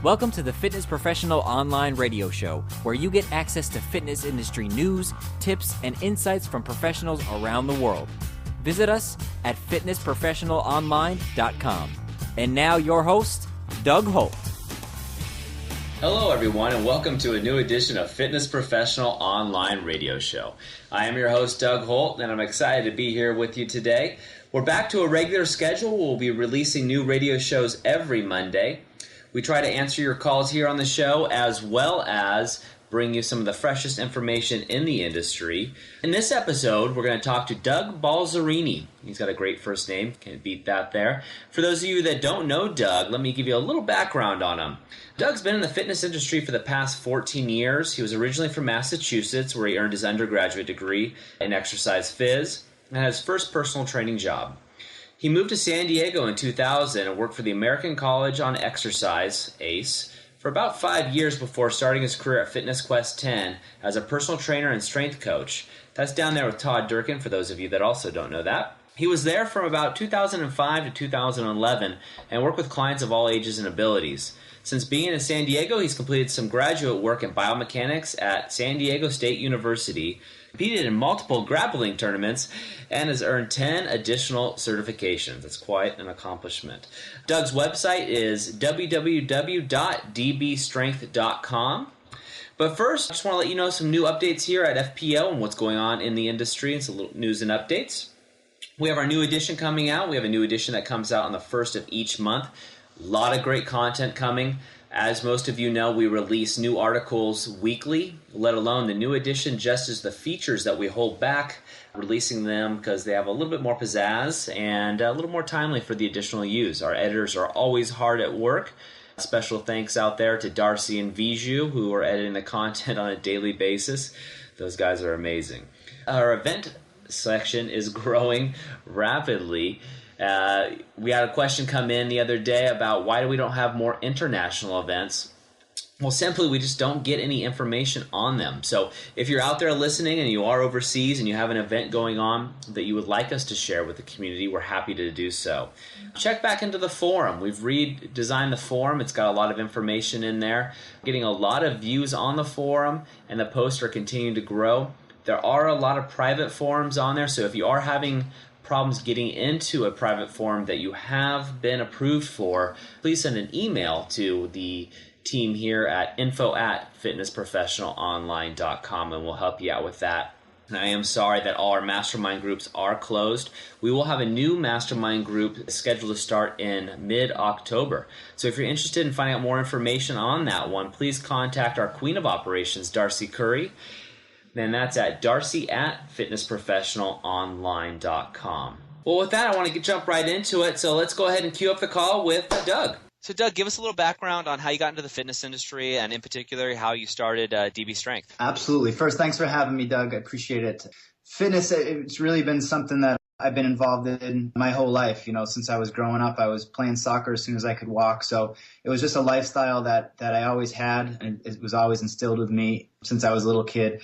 Welcome to the Fitness Professional Online Radio Show, where you get access to fitness industry news, tips, and insights from professionals around the world. Visit us at fitnessprofessionalonline.com. And now your host, Doug Holt. Hello everyone, and welcome to a new edition of Fitness Professional Online Radio Show. I am your host, Doug Holt, and I'm excited to be here with you today. We're back to a regular schedule. We'll be releasing new radio shows every Monday. We try to answer your calls here on the show, as well as bring you some of the freshest information in the industry. In this episode, we're going to talk to Doug Balzarini. He's got a great first name. Can't beat that there. For those of you that don't know Doug, let me give you a little background on him. Doug's been in the fitness industry for the past 14 years. He was originally from Massachusetts, where he earned his undergraduate degree in exercise phys and had his first personal training job. He moved to San Diego in 2000 and worked for the American College on Exercise, ACE, for about 5 years before starting his career at Fitness Quest 10 as a personal trainer and strength coach. That's down there with Todd Durkin, for those of you that also don't know that. He was there from about 2005 to 2011 and worked with clients of all ages and abilities. Since being in San Diego, he's completed some graduate work in biomechanics at San Diego State University, competed in multiple grappling tournaments, and has earned 10 additional certifications. That's quite an accomplishment. Doug's website is www.dbstrength.com. But first, I just want to let you know some new updates here at FPO and what's going on in the industry and some little news and updates. We have our new edition coming out. We have a new edition that comes out on the first of each month. A lot of great content coming. As most of you know, we release new articles weekly, let alone the new edition just as the features that we hold back, releasing them because they have a little bit more pizzazz and a little more timely for the additional use. Our editors are always hard at work. Special thanks out there to Darcy and Viju, who are editing the content on a daily basis. Those guys are amazing. Our event section is growing rapidly. We had a question come in the other day about why we don't have more international events. Well, simply, we just don't get any information on them. So if you're out there listening and you are overseas and you have an event going on that you would like us to share with the community, we're happy to do so. Check back into the forum. We've redesigned the forum. It's got a lot of information in there. Getting a lot of views on the forum, and the posts are continuing to grow. There are a lot of private forums on there, so if you are having problems getting into a private forum that you have been approved for, please send an email to the team here at info@fitnessprofessionalonline.com and we'll help you out with that. And I am sorry that all our mastermind groups are closed. We will have a new mastermind group scheduled to start in mid-October. So if you're interested in finding out more information on that one, please contact our Queen of Operations, Darcy Curry. And that's at darcy@fitnessprofessionalonline.com. Well, with that, I want to jump right into it. So let's go ahead and queue up the call with Doug. So, Doug, give us a little background on how you got into the fitness industry and, in particular, how you started DBStrength. Absolutely. First, thanks for having me, Doug. I appreciate it. Fitness, it's really been something that I've been involved in my whole life. You know, since I was growing up, I was playing soccer as soon as I could walk. So it was just a lifestyle that I always had, and it was always instilled with me since I was a little kid.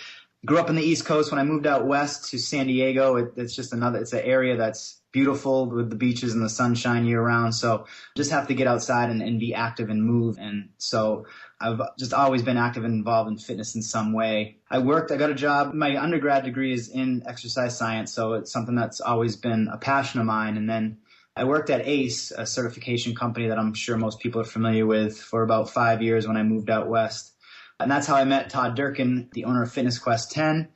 Grew up on the East Coast. When I moved out west to San Diego, it's just it's an area that's beautiful with the beaches and the sunshine year round. So just have to get outside and be active and move. And so I've just always been active and involved in fitness in some way. I got a job. My undergrad degree is in exercise science. So it's something that's always been a passion of mine. And then I worked at ACE, a certification company that I'm sure most people are familiar with, for about 5 years when I moved out west. And that's how I met Todd Durkin, the owner of Fitness Quest 10.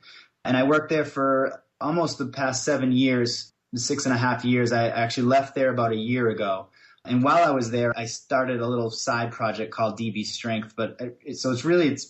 And I worked there for almost the past 7 years, 6.5 years. I actually left there about a year ago. And while I was there, I started a little side project called DBStrength. So it's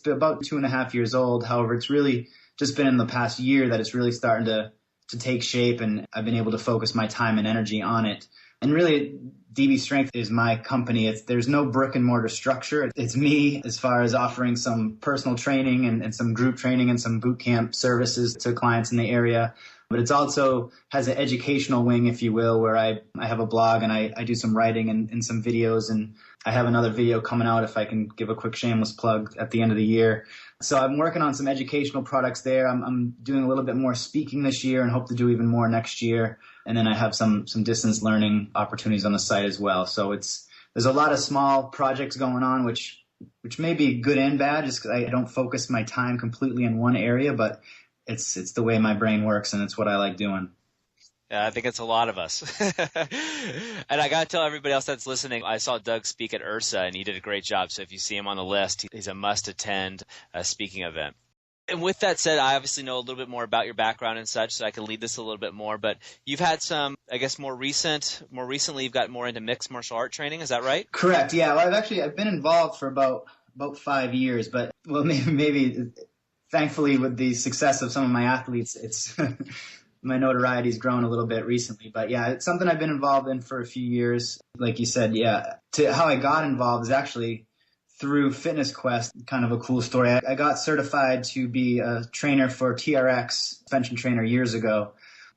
about 2.5 years old. However, it's really just been in the past year that it's really starting to take shape, and I've been able to focus my time and energy on it. And really, DBStrength is my company. There's no brick and mortar structure. It's me as far as offering some personal training and some group training and some boot camp services to clients in the area. But it's also has an educational wing, if you will, where I have a blog and I do some writing and some videos. And I have another video coming out, if I can give a quick shameless plug, at the end of the year. So I'm working on some educational products there. I'm doing a little bit more speaking this year and hope to do even more next year. And then I have some distance learning opportunities on the site as well. So there's a lot of small projects going on, which which may be good and bad just because I don't focus my time completely in one area, but it's the way my brain works and it's what I like doing. Yeah, I think it's a lot of us. And I got to tell everybody else that's listening, I saw Doug speak at URSA, and he did a great job. So if you see him on the list, he's a must-attend speaking event. And with that said, I obviously know a little bit more about your background and such, so I can lead this a little bit more. But you've had some, I guess, more recently, you've got more into mixed martial art training. Is that right? Correct. Yeah. Well, I've been involved for about 5 years, but maybe thankfully with the success of some of my athletes, it's my notoriety's grown a little bit recently. But yeah, it's something I've been involved in for a few years. Like you said, yeah. How I got involved is actually through Fitness Quest. Kind of a cool story. I got certified to be a trainer for TRX, suspension trainer, years ago.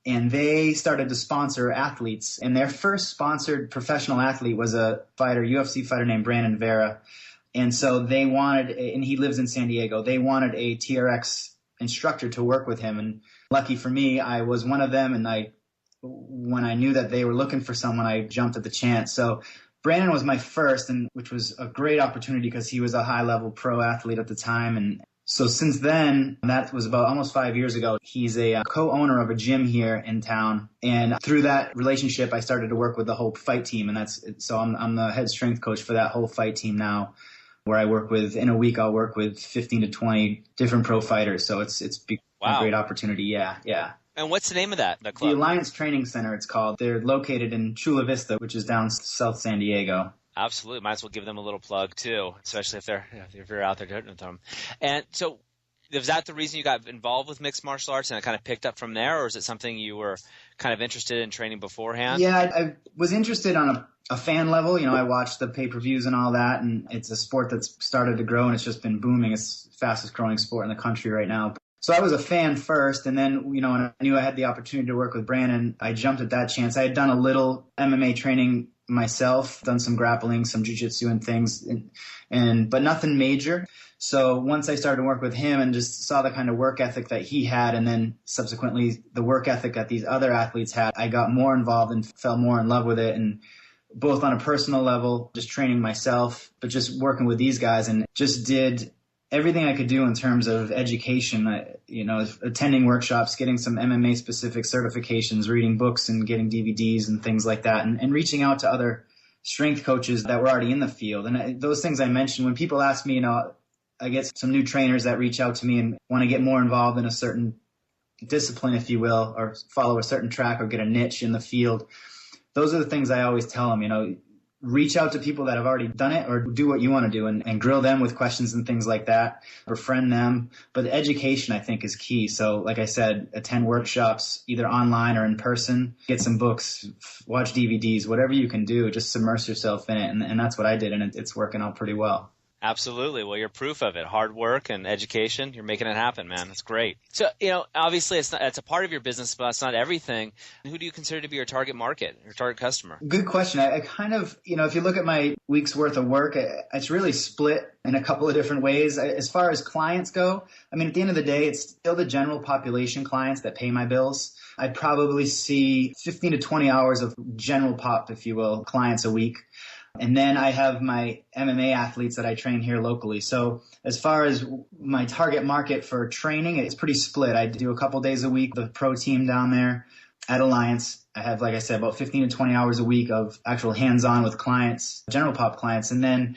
And they started to sponsor athletes. And their first sponsored professional athlete was a fighter, UFC fighter named Brandon Vera. And so they wanted, and he lives in San Diego, they wanted a TRX instructor to work with him. And lucky for me, I was one of them. And when I knew that they were looking for someone, I jumped at the chance. So Brandon was my first, and which was a great opportunity because he was a high-level pro athlete at the time. And so since then, that was about almost 5 years ago, he's a co-owner of a gym here in town. And through that relationship, I started to work with the whole fight team. And so I'm the head strength coach for that whole fight team now, where I work with, in a week, I'll work with 15 to 20 different pro fighters. So it's become a great opportunity. Yeah. And what's the name of that club? The Alliance Training Center, it's called. They're located in Chula Vista, which is down South San Diego. Absolutely. Might as well give them a little plug too, especially if you're out there doing it with them. And so was that the reason you got involved with mixed martial arts and it kind of picked up from there, or is it something you were kind of interested in training beforehand? Yeah, I was interested on a fan level. I watched the pay-per-views and all that, and it's a sport that's started to grow, and it's just been booming. It's the fastest growing sport in the country right now. So I was a fan first, and then, when I knew I had the opportunity to work with Brandon, I jumped at that chance. I had done a little MMA training myself, done some grappling, some jiu-jitsu and things, but nothing major. So once I started to work with him and just saw the kind of work ethic that he had, and then subsequently the work ethic that these other athletes had, I got more involved and fell more in love with it. And both on a personal level, just training myself, but just working with these guys, and just did everything I could do in terms of education, attending workshops, getting some MMA specific certifications, reading books and getting DVDs and things like that, and reaching out to other strength coaches that were already in the field. And those things I mentioned, when people ask me, I get some new trainers that reach out to me and want to get more involved in a certain discipline, if you will, or follow a certain track or get a niche in the field. Those are the things I always tell them, reach out to people that have already done it, or do what you want to do and grill them with questions and things like that, befriend them. But the education, I think, is key. So like I said, attend workshops either online or in person, get some books, watch DVDs, whatever you can do, just submerge yourself in it. And that's what I did, and it's working out pretty well. Absolutely. Well, you're proof of it. Hard work and education. You're making it happen, man. That's great. So, obviously it's a part of your business, but it's not everything. Who do you consider to be your target market, your target customer? Good question. I kind of, if you look at my week's worth of work, it's really split in a couple of different ways. As far as clients go, at the end of the day, it's still the general population clients that pay my bills. I'd probably see 15 to 20 hours of general pop, if you will, clients a week. And then I have my MMA athletes that I train here locally. So as far as my target market for training, it's pretty split. I do a couple days a week, the pro team down there at Alliance. I have, like I said, about 15 to 20 hours a week of actual hands-on with clients, general pop clients. And then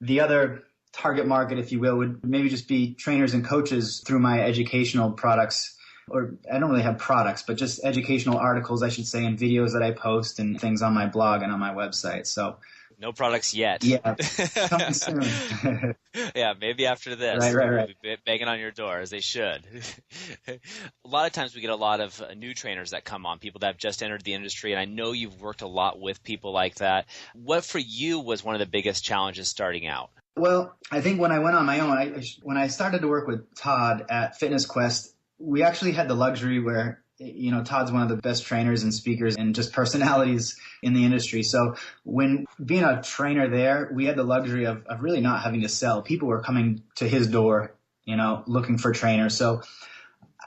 the other target market, if you will, would maybe just be trainers and coaches through my educational products. Or I don't really have products, but just educational articles, I should say, and videos that I post and things on my blog and on my website. So no products yet. Yeah, coming soon. Yeah, maybe after this. Right. We'll be banging on your door, as they should. A lot of times we get a lot of new trainers that come on, people that have just entered the industry, and I know you've worked a lot with people like that. What for you was one of the biggest challenges starting out? Well, I think when I went on my own, when I started to work with Todd at Fitness Quest, we actually had the luxury where Todd's one of the best trainers and speakers and just personalities in the industry. So when being a trainer there, we had the luxury of really not having to sell. People were coming to his door, looking for trainers. So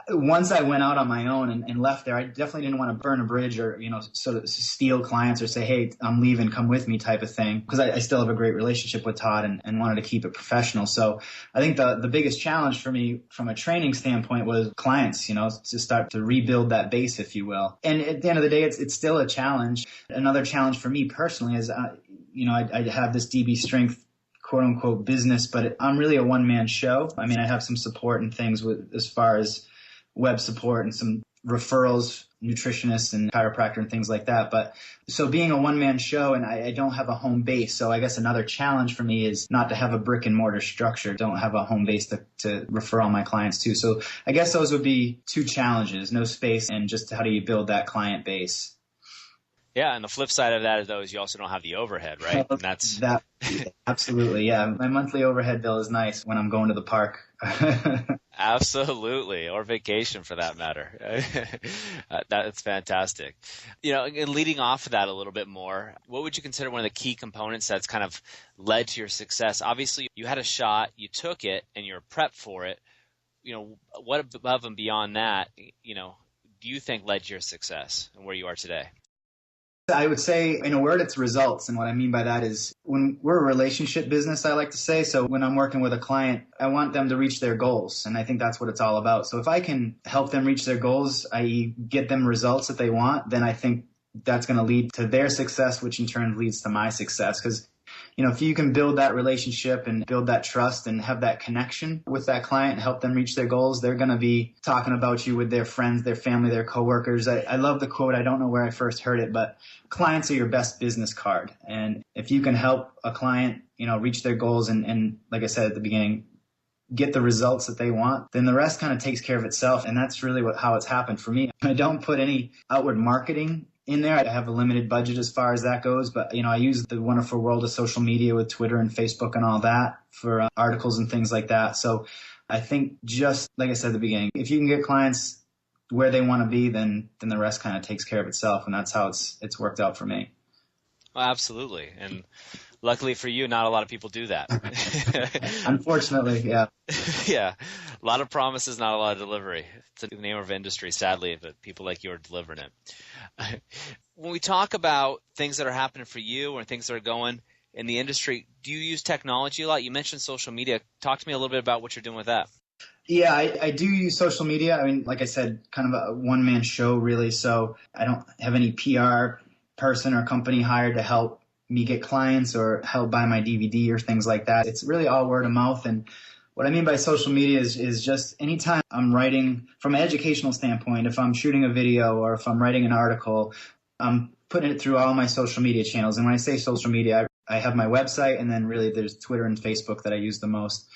once I went out on my own and left there, I definitely didn't want to burn a bridge or, sort of steal clients or say, hey, I'm leaving, come with me type of thing. Because I still have a great relationship with Todd and wanted to keep it professional. So I think the biggest challenge for me from a training standpoint was clients, to start to rebuild that base, if you will. And at the end of the day, it's still a challenge. Another challenge for me personally is, I have this DBStrength quote unquote business, but I'm really a one-man show. I mean, I have some support and things as far as web support and some referrals, nutritionists and chiropractor and things like that. But so being a one-man show and I don't have a home base. So I guess another challenge for me is not to have a brick and mortar structure. Don't have a home base to refer all my clients to. So I guess those would be two challenges, no space and just how do you build that client base? Yeah, and the flip side of that, though, is you also don't have the overhead, right? And that's that. Absolutely, yeah. My monthly overhead bill is nice when I'm going to the park. Absolutely, or vacation for that matter. That's fantastic. And leading off of that a little bit more, what would you consider one of the key components that's kind of led to your success? Obviously, you had a shot, you took it, and you're prepped for it. What above and beyond that, do you think led to your success and where you are today? I would say, in a word, it's results. And what I mean by that is when we're a relationship business, I like to say. So when I'm working with a client, I want them to reach their goals. And I think that's what it's all about. So if I can help them reach their goals, i.e. get them results that they want, then I think that's going to lead to their success, which in turn leads to my success. Because if you can build that relationship and build that trust and have that connection with that client and help them reach their goals, they're going to be talking about you with their friends, their family, their coworkers. I love the quote. I don't know where I first heard it, but clients are your best business card. And if you can help a client, reach their goals and like I said at the beginning, get the results that they want, then the rest kind of takes care of itself. And that's really how it's happened for me. I don't put any outward marketing in there. I have a limited budget as far as that goes, but I use the wonderful world of social media with Twitter and Facebook and all that for articles and things like that. So I think just like I said at the beginning, if you can get clients where they want to be, then the rest kind of takes care of itself, and that's how it's worked out for me. Well, absolutely, and luckily for you, not a lot of people do that. Unfortunately, yeah. Yeah, a lot of promises, not a lot of delivery. It's the name of industry, sadly, but people like you are delivering it. When we talk about things that are happening for you or things that are going in the industry, do you use technology a lot? You mentioned social media. Talk to me a little bit about what you're doing with that. Yeah, I do use social media. I mean, like I said, kind of a one-man show, really. So I don't have any PR person or company hired to help me get clients or help buy my DVD or things like that. It's really all word of mouth. And what I mean by social media is just anytime I'm writing from an educational standpoint, if I'm shooting a video or if I'm writing an article, I'm putting it through all my social media channels. And when I say social media, I have my website, and then really there's Twitter and Facebook that I use the most.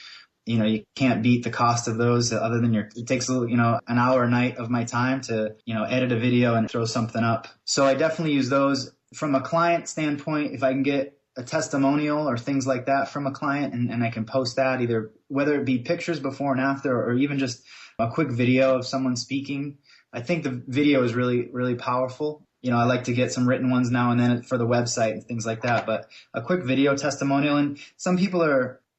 You can't beat the cost of those other than it takes an hour a night of my time to, edit a video and throw something up. So I definitely use those. From a client standpoint, if I can get a testimonial or things like that from a client and I can post that, either whether it be pictures before and after or even just a quick video of someone speaking, I think the video is really, really powerful. I like to get some written ones now and then for the website and things like that, but a quick video testimonial. And some people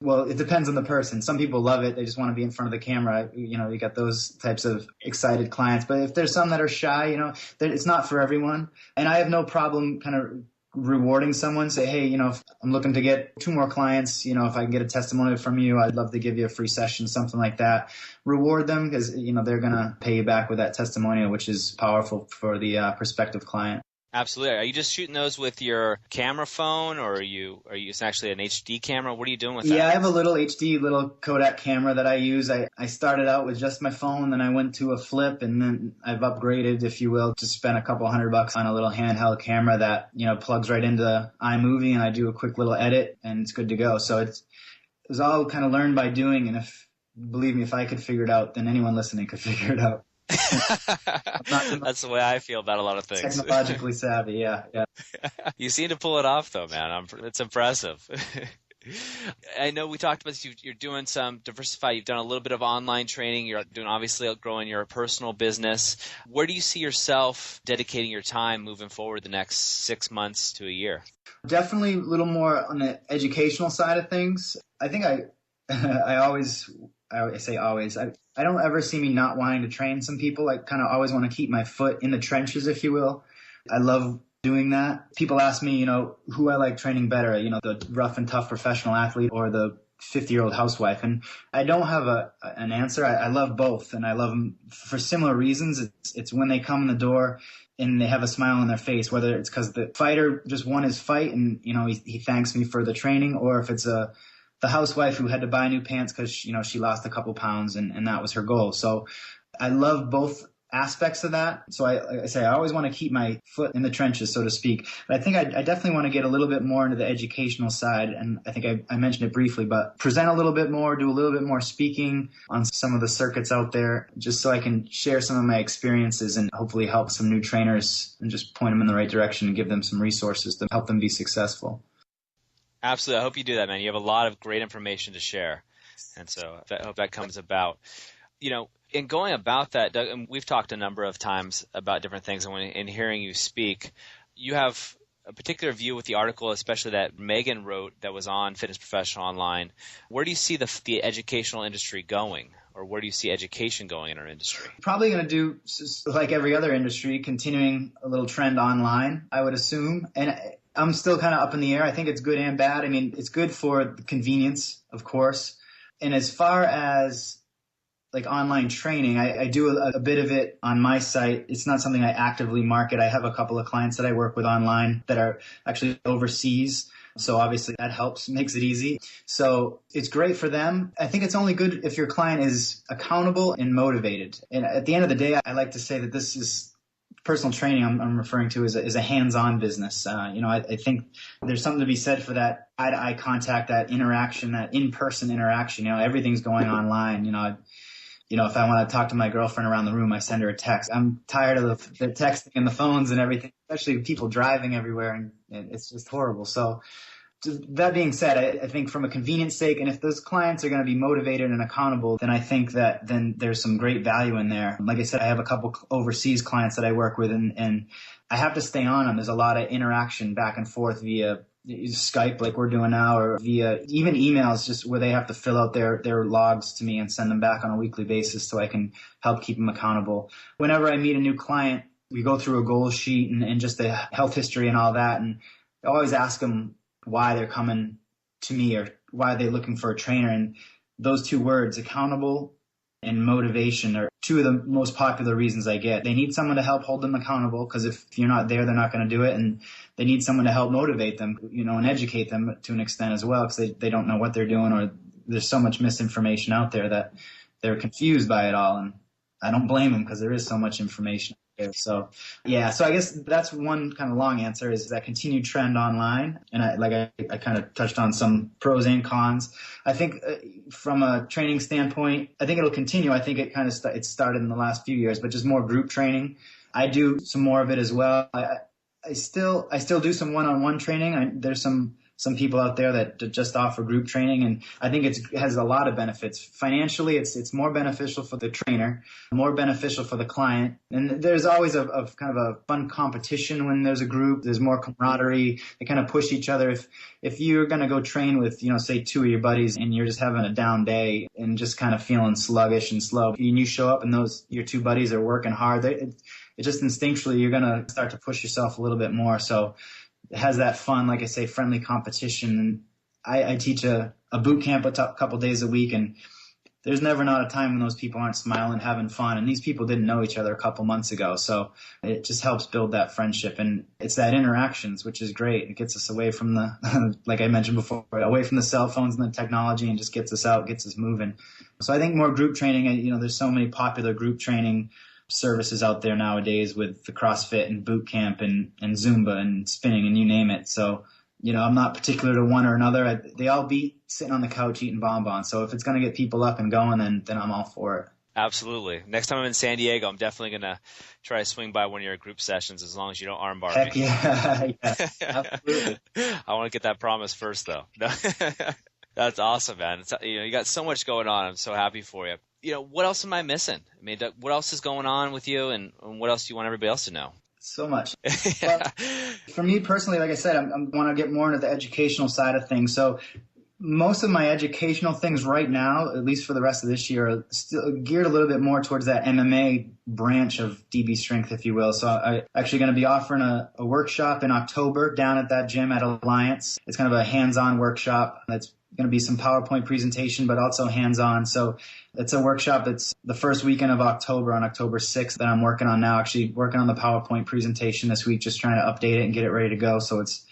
it depends on the person. Some people love it. They just want to be in front of the camera. You got those types of excited clients. But if there's some that are shy, it's not for everyone. And I have no problem kind of rewarding someone. Say, hey, if I'm looking to get 2 more clients, if I can get a testimonial from you, I'd love to give you a free session, something like that. Reward them because, they're going to pay you back with that testimonial, which is powerful for the prospective client. Absolutely. Are you just shooting those with your camera phone, or are you it's actually an HD camera? What are you doing with that? Yeah, I have a little Kodak camera that I use. I started out with just my phone, then I went to a flip, and then I've upgraded, if you will, to spend a couple $100 on a little handheld camera that, plugs right into iMovie, and I do a quick little edit, and it's good to go. So it was all kind of learned by doing, and believe me, if I could figure it out, then anyone listening could figure it out. That's the way I feel about a lot of things. Technologically savvy, yeah. You seem to pull it off, though, man. It's impressive. I know we talked about this. You're doing some diversify. You've done a little bit of online training. You're doing obviously growing your personal business. Where do you see yourself dedicating your time moving forward the next 6 months to a year? Definitely a little more on the educational side of things. I think I always I say always, I don't ever see me not wanting to train some people. I kind of always want to keep my foot in the trenches, if you will. I love doing that. People ask me, who I like training better, the rough and tough professional athlete or the 50-year-old housewife. And I don't have an answer. I love both, and I love them for similar reasons. It's when they come in the door and they have a smile on their face, whether it's because the fighter just won his fight and, he thanks me for the training, or if it's the housewife who had to buy new pants because, she lost a couple pounds and that was her goal. So I love both aspects of that. So I always want to keep my foot in the trenches, so to speak. But I think I definitely want to get a little bit more into the educational side. And I think I mentioned it briefly, but present a little bit more, do a little bit more speaking on some of the circuits out there, just so I can share some of my experiences and hopefully help some new trainers and just point them in the right direction and give them some resources to help them be successful. Absolutely. I hope you do that, man. You have a lot of great information to share. And so I hope that comes about. In going about that, Doug, and we've talked a number of times about different things, and in hearing you speak, you have a particular view with the article, especially that Megan wrote that was on Fitness Professional Online. Where do you see the educational industry going, or where do you see education going in our industry? Probably going to do, like every other industry, continuing a little trend online, I would assume. And I'm still kind of up in the air. I think it's good and bad. I mean, it's good for the convenience, of course. And as far as like online training, I do a bit of it on my site. It's not something I actively market. I have a couple of clients that I work with online that are actually overseas. So obviously that helps, makes it easy. So it's great for them. I think it's only good if your client is accountable and motivated. And at the end of the day, I like to say that this is personal training I'm referring to is a hands-on business. I think there's something to be said for that eye-to-eye contact, that interaction, that in-person interaction. Everything's going online. If I want to talk to my girlfriend around the room, I send her a text. I'm tired of the texting and the phones and everything, especially people driving everywhere, and it's just horrible. So that being said, I think from a convenience sake, and if those clients are going to be motivated and accountable, then I think that then there's some great value in there. Like I said, I have a couple overseas clients that I work with, and I have to stay on them. There's a lot of interaction back and forth via Skype like we're doing now, or via even emails, just where they have to fill out their logs to me and send them back on a weekly basis so I can help keep them accountable. Whenever I meet a new client, we go through a goal sheet and just the health history and all that. And I always ask them why they're coming to me or why they're looking for a trainer. And those two words, accountable and motivation, are two of the most popular reasons I get. They need someone to help hold them accountable, because if you're not there, they're not going to do it. And they need someone to help motivate them, and educate them to an extent as well, because they don't know what they're doing, or there's so much misinformation out there that they're confused by it all. And I don't blame them, because there is so much information out there. So I guess that's one kind of long answer, is that continued trend online. And I kind of touched on some pros and cons. I think from a training standpoint, I think it'll continue. I think it kind of it started in the last few years, but just more group training. I do some more of it as well. I still do some one-on-one training. There's some people out there that just offer group training, and I think it has a lot of benefits. Financially, it's more beneficial for the trainer, more beneficial for the client. And there's always a kind of a fun competition when there's a group. There's more camaraderie. They kind of push each other. If you're going to go train with, say 2 of your buddies, and you're just having a down day and just kind of feeling sluggish and slow, and you show up and your 2 buddies are working hard, it just instinctually, you're going to start to push yourself a little bit more. So it has that fun, like I say, friendly competition. And I teach a boot camp a couple days a week, and there's never not a time when those people aren't smiling, having fun. And these people didn't know each other a couple months ago. So it just helps build that friendship. And it's that interactions, which is great. It gets us away from like I mentioned before, away from the cell phones and the technology, and just gets us out, gets us moving. So I think more group training, there's so many popular group training services out there nowadays with the CrossFit and boot camp and Zumba and spinning and you name it. So, I'm not particular to one or another. They all beat sitting on the couch eating bonbons. So if it's going to get people up and going, then I'm all for it. Absolutely. Next time I'm in San Diego, I'm definitely going to try to swing by one of your group sessions, as long as you don't armbar Heck me. Yeah, absolutely. I want to get that promise first, though. That's awesome, man. You got so much going on. I'm so happy for you. What else am I missing? I mean, what else is going on with you, and what else do you want everybody else to know? So much. Well, for me personally, like I said, I want to get more into the educational side of things. So Most of my educational things right now, at least for the rest of this year, are still geared a little bit more towards that MMA branch of DBStrength, if you will. So I'm actually going to be offering a workshop in October down at that gym at Alliance. It's kind of a hands-on workshop. That's going to be some PowerPoint presentation, but also hands-on. So it's a workshop that's the first weekend of October, on October 6th, that I'm working on now. Actually working on the PowerPoint presentation this week, just trying to update it and get it ready to go. So it's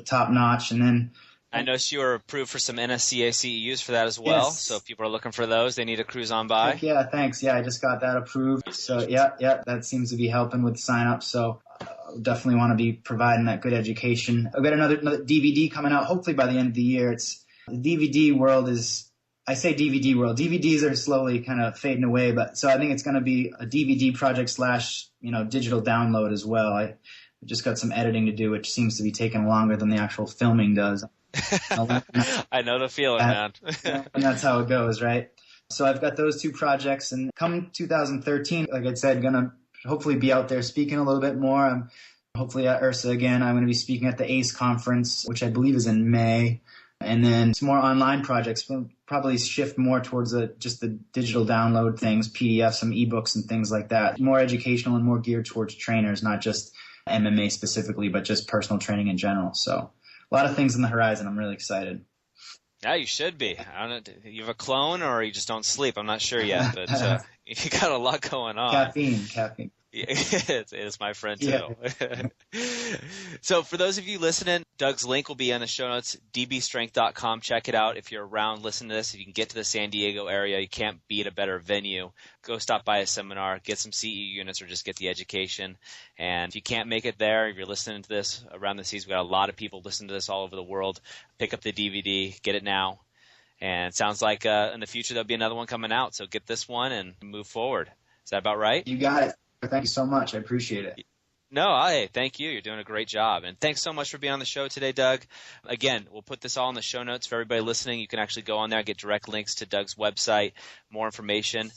top-notch. And then I noticed you were approved for some NSCA CEUs for that as well. Yes. So if people are looking for those, they need to cruise on by. Heck yeah, thanks. Yeah, I just got that approved. So yeah, that seems to be helping with sign-up. So definitely want to be providing that good education. I've got another DVD coming out hopefully by the end of the year. It's the DVD world is, I say DVD world. DVDs are slowly kind of fading away, but so I think it's going to be a DVD project / digital download as well. I just got some editing to do, which seems to be taking longer than the actual filming does. I know the feeling, man. And that's how it goes, right? So I've got those two projects, and come 2013, like I said, gonna hopefully be out there speaking a little bit more. I'm hopefully at IRSA again. I'm going to be speaking at the ACE conference, which I believe is in May. And then some more online projects. We'll probably shift more towards just the digital download things, PDFs, some ebooks and things like that. More educational and more geared towards trainers, not just MMA specifically, but just personal training in general. So a lot of things on the horizon. I'm really excited. Yeah, you should be. I don't know, you have a clone or you just don't sleep? I'm not sure yet, but you got a lot going on. Caffeine. It's my friend too. Yeah. So for those of you listening, Doug's link will be in the show notes, dbstrength.com. Check it out. If you're around, listen to this. If you can get to the San Diego area, you can't beat a better venue. Go stop by a seminar, get some CE units, or just get the education. And if you can't make it there, if you're listening to this around the seas, we've got a lot of people listening to this all over the world. Pick up the DVD, get it now. And it sounds like in the future there'll be another one coming out. So get this one and move forward. Is that about right? You got it. Thank you so much. I appreciate it. No, thank you. You're doing a great job. And thanks so much for being on the show today, Doug. Again, we'll put this all in the show notes for everybody listening. You can actually go on there and get direct links to Doug's website, more information.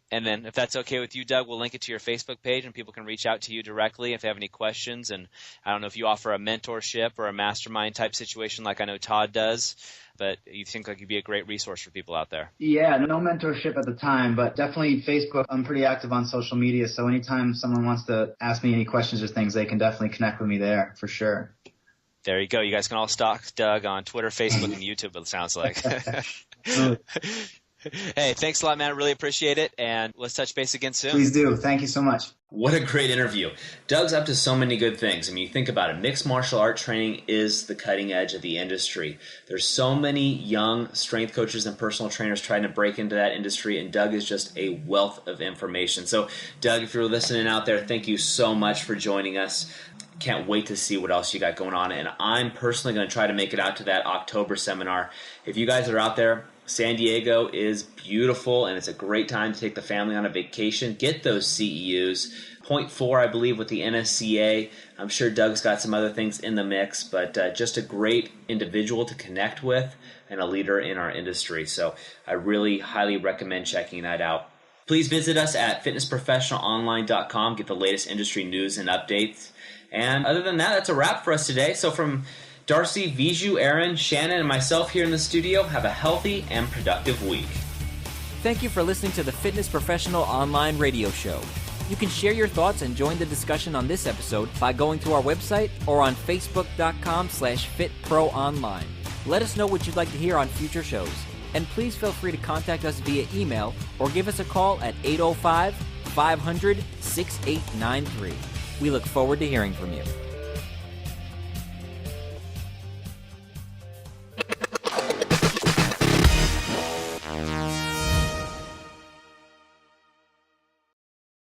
And then if that's okay with you, Doug, we'll link it to your Facebook page and people can reach out to you directly if they have any questions. And I don't know if you offer a mentorship or a mastermind type situation like I know Todd does, but you think like you'd be a great resource for people out there. Yeah, no mentorship at the time, but definitely Facebook. I'm pretty active on social media, so anytime someone wants to ask me any questions or things, they can definitely connect with me there for sure. There you go. You guys can all stalk Doug on Twitter, Facebook, and YouTube, it sounds like. Hey, thanks a lot, man. I really appreciate it, and let's touch base again soon. Please do. Thank you so much. What a great interview. Doug's up to so many good things. I mean, you think about it. Mixed martial art training is the cutting edge of the industry. There's so many young strength coaches and personal trainers trying to break into that industry, and Doug is just a wealth of information. So, Doug, if you're listening out there, thank you so much for joining us. Can't wait to see what else you got going on, and I'm personally going to try to make it out to that October seminar. If you guys are out there, San Diego is beautiful, and it's a great time to take the family on a vacation. Get those CEUs. 0.4, I believe, with the NSCA. I'm sure Doug's got some other things in the mix, but just a great individual to connect with and a leader in our industry. So I really highly recommend checking that out. Please visit us at fitnessprofessionalonline.com. Get the latest industry news and updates. And other than that, that's a wrap for us today. So from Darcy, Viju, Aaron, Shannon, and myself here in the studio, have a healthy and productive week. Thank you for listening to the Fitness Professional Online Radio Show. You can share your thoughts and join the discussion on this episode by going to our website or on facebook.com/fitproonline. Let us know what you'd like to hear on future shows. And please feel free to contact us via email or give us a call at 805-500-6893. We look forward to hearing from you.